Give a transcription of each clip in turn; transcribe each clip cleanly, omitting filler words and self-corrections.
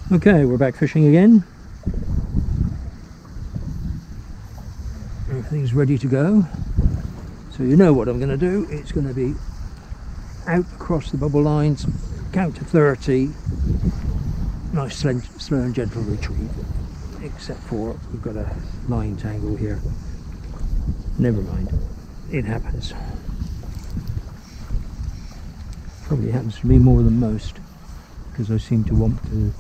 Okay, we're back fishing again. Everything's ready to go. So you know what I'm going to do. It's going to be out across the bubble lines, count to 30. Nice slow and gentle retrieve. Except for we've got a line tangle here. Never mind. It happens. Probably happens to me more than most, because I seem to want to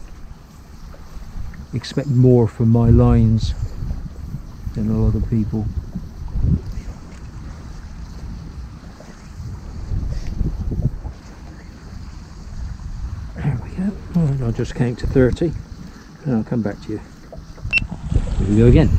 expect more from my lines than a lot of people. There we go. Right, I'll just count to 30 and I'll come back to you. Here we go again.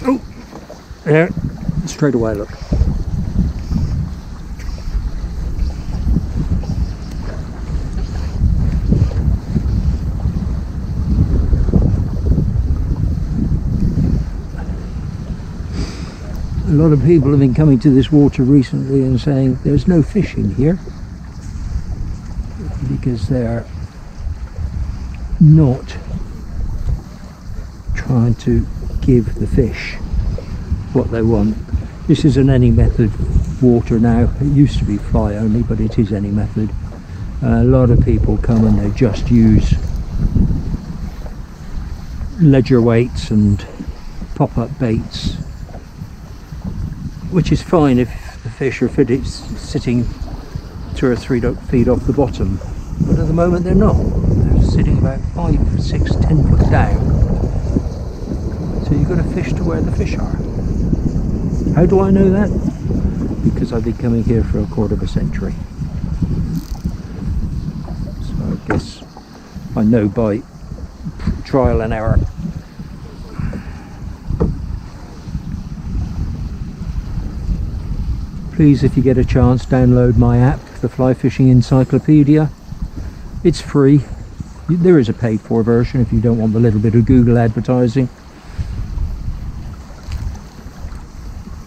Oh, there, straight away, look. A lot of people have been coming to this water recently and saying there's no fish in here because they're not trying to give the fish what they want. This is an any method water now. It used to be fly only, but it is any method. A lot of people come and they just use ledger weights and pop-up baits, which is fine if the fish are sitting 2 or 3 feet off the bottom, but at the moment they're not. They're sitting about 5, 6, 10 foot down, so you've got to fish to where the fish are. How do I know that? Because I've been coming here for a quarter of a century, so I guess I know by trial and error. Please, if you get a chance, download my app, the Fly Fishing Encyclopedia. It's free. There is a paid for version if you don't want the little bit of Google advertising.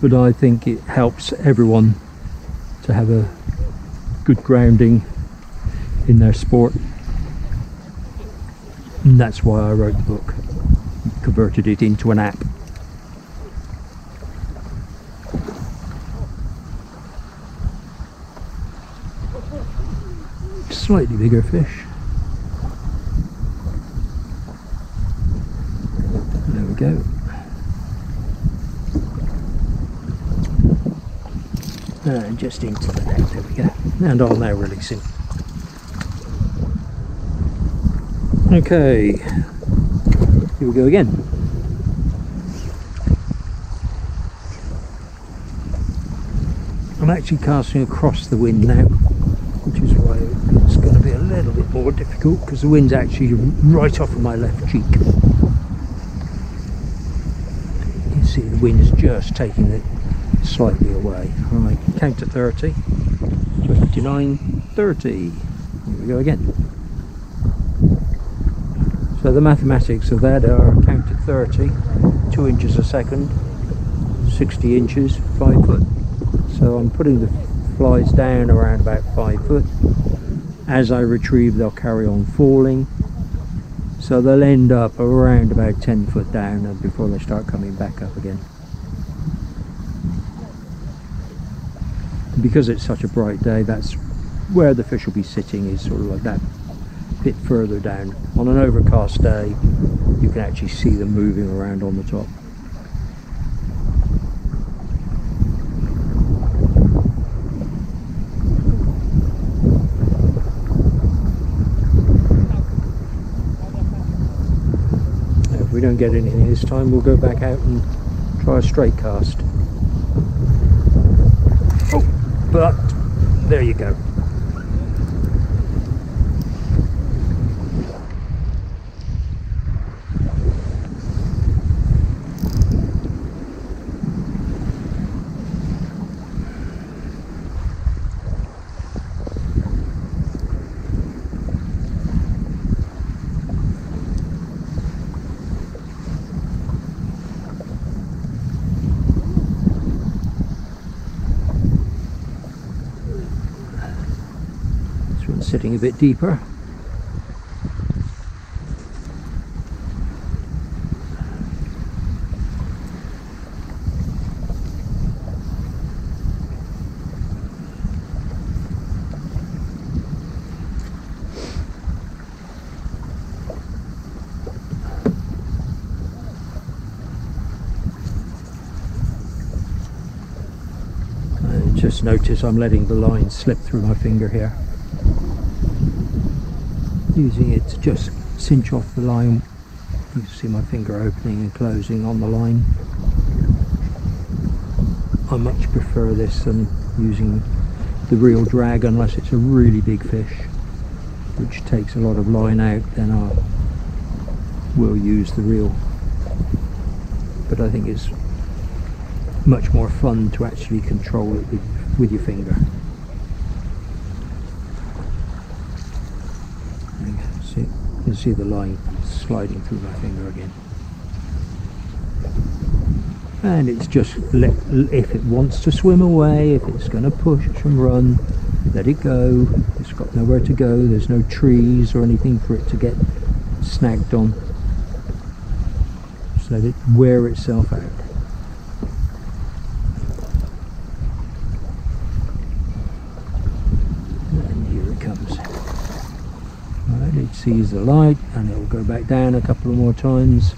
But I think it helps everyone to have a good grounding in their sport. And that's why I wrote the book, converted it into an app. Slightly bigger fish. There we go. And just into the net, there we go. And I'll now release him. Okay, here we go again. I'm actually casting across the wind now, which is why it's going to be a little bit more difficult, because the wind's actually right off of my left cheek. You can see the wind's just taking it slightly away. Right, count to 30, 29, 30. Here we go again. So the mathematics of that are count to 30, 2 inches a second, 60 inches, 5 foot. So I'm putting the flies down around about 5 foot. As I retrieve, they'll carry on falling, so they'll end up around about 10 foot down before they start coming back up again. Because it's such a bright day, that's where the fish will be sitting, is sort of like that bit further down. On an overcast day, you can actually see them moving around on the top. If we don't get anything this time, we'll go back out and try a straight cast. Oh, but there you go. sitting a bit deeper. Just notice I'm letting the line slip through my finger here, using it to just cinch off the line. You can see my finger opening and closing on the line. I much prefer this than using the reel drag unless it's a really big fish which takes a lot of line out, then I will use the reel. But I think it's much more fun to actually control it with your finger. You can see the line sliding through my finger again. And it's just if it wants to swim away, if it's going to push and run, let it go. It's got nowhere to go. There's no trees or anything for it to get snagged on. Just let it wear itself out. It sees the light and it will go back down a couple of more times.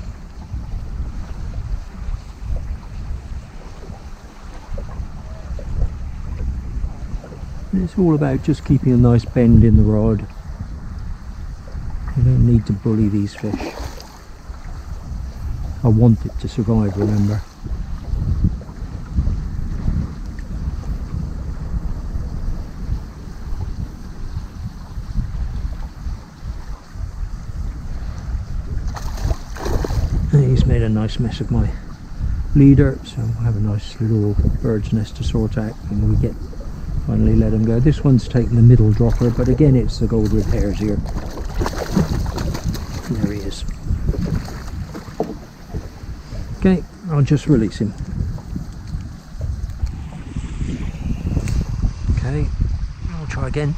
And it's all about just keeping a nice bend in the rod. You don't need to bully these fish. I want it to survive, remember. He's made a nice mess of my leader, so we'll have a nice little bird's nest to sort out when we finally let him go. This one's taken the middle dropper, but again it's the gold with hairs here. There he is. Okay, I'll just release him. Okay, I'll try again.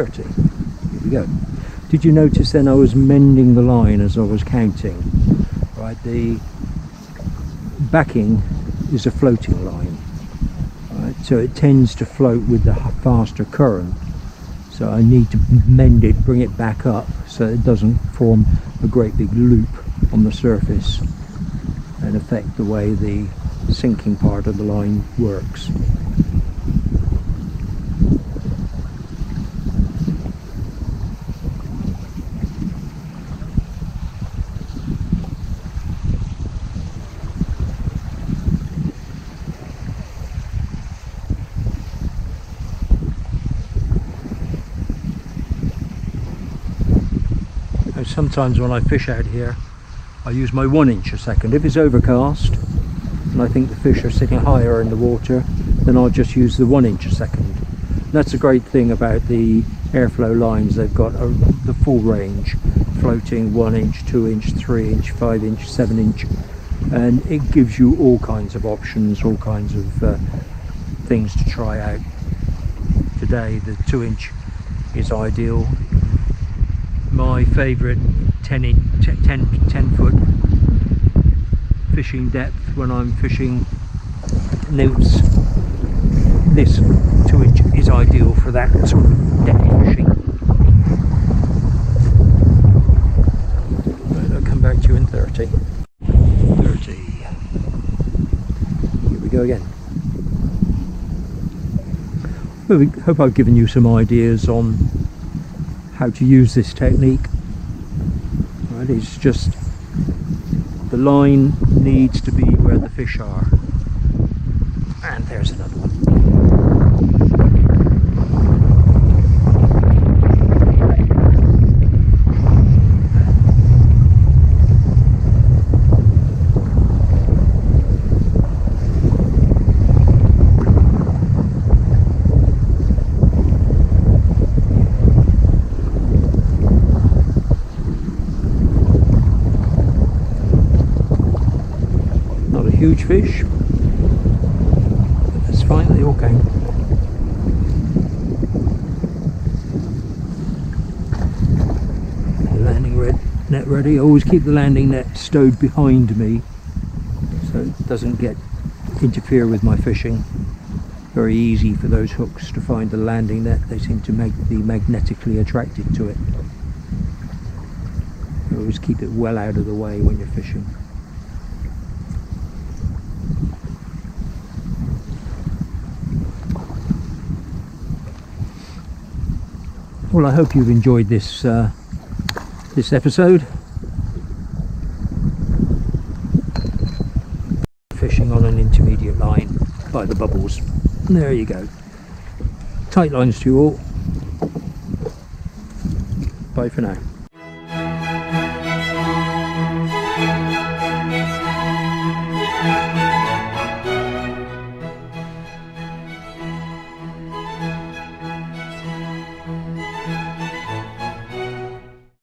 Here we go. Did you notice then I was mending the line as I was counting? Right, the backing is a floating line, right, so it tends to float with the faster current. So I need to mend it, bring it back up so it doesn't form a great big loop on the surface and affect the way the sinking part of the line works. Sometimes when I fish out here I use my 1 inch a second. If it's overcast and I think the fish are sitting higher in the water, then I'll just use the 1 inch a second. And that's a great thing about the airflow lines. They've got the full range, floating 1 inch, 2 inch, 3 inch, 5 inch, 7 inch, and it gives you all kinds of options, all kinds of things to try out. Today the 2 inch is ideal. My favourite 10 foot fishing depth when I'm fishing newts. This 2 inch is ideal for that sort of depth fishing. Right, I'll come back to you in 30. 30. Here we go again. Well, I hope I've given you some ideas on how to use this technique. Right, it's just The line needs to be where the fish are. And there's another one. Not a huge fish, but that's fine, they all came. Landing net ready. Always keep the landing net stowed behind me so it doesn't interfere with my fishing. Very easy for those hooks to find the landing net. They seem to be magnetically attracted to it. Always keep it well out of the way when you're fishing. Well, I hope you've enjoyed this this episode. Fishing on an intermediate line by the bubbles. And there you go. Tight lines to you all. Bye for now.